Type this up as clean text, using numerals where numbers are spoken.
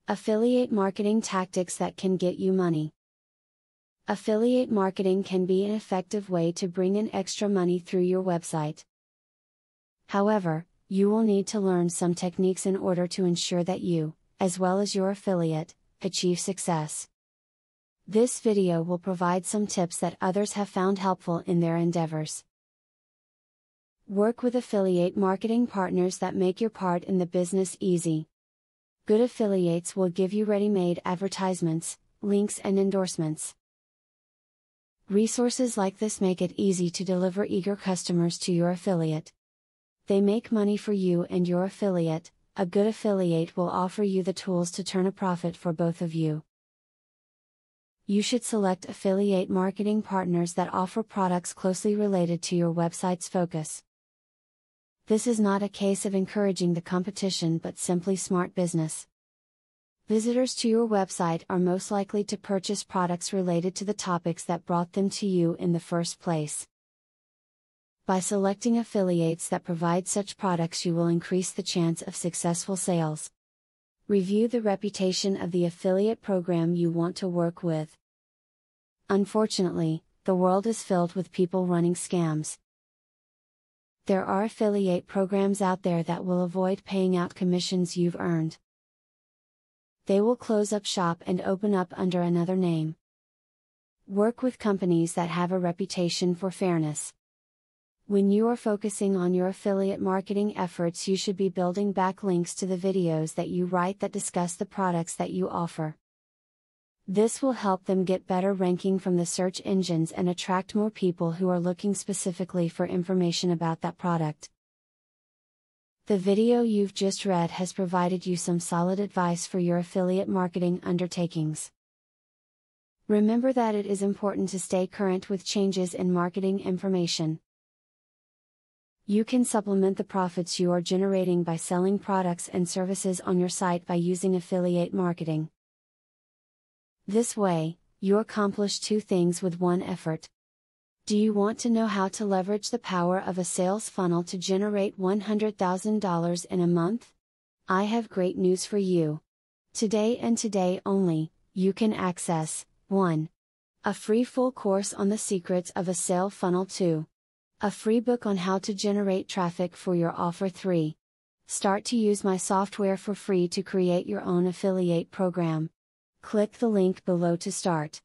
Affiliate marketing tactics that can get you money. Affiliate marketing can be an effective way to bring in extra money through your website. However, you will need to learn some techniques in order to ensure that you, as well as your affiliate, achieve success. This video will provide some tips that others have found helpful in their endeavors. Work with affiliate marketing partners that make your part in the business easy. Good affiliates will give you ready-made advertisements, links and endorsements. Resources like this make it easy to deliver eager customers to your affiliate. They make money for you and your affiliate. A good affiliate will offer you the tools to turn a profit for both of you. You should select affiliate marketing partners that offer products closely related to your website's focus. This is not a case of encouraging the competition but simply smart business. Visitors to your website are most likely to purchase products related to the topics that brought them to you in the first place. By selecting affiliates that provide such products, you will increase the chance of successful sales. Review the reputation of the affiliate program you want to work with. Unfortunately, the world is filled with people running scams. There are affiliate programs out there that will avoid paying out commissions you've earned. They will close up shop and open up under another name. Work with companies that have a reputation for fairness. When you are focusing on your affiliate marketing efforts, you should be building backlinks to the videos that you write that discuss the products that you offer. This will help them get better ranking from the search engines and attract more people who are looking specifically for information about that product. The video you've just read has provided you some solid advice for your affiliate marketing undertakings. Remember that it is important to stay current with changes in marketing information. You can supplement the profits you are generating by selling products and services on your site by using affiliate marketing. This way, you accomplish two things with one effort. Do you want to know how to leverage the power of a sales funnel to generate $100,000 in a month? I have great news for you. Today and today only, you can access 1. A free full course on the secrets of a sale funnel. 2. A free book on how to generate traffic for your offer. 3. Start to use my software for free to create your own affiliate program. Click the link below to start.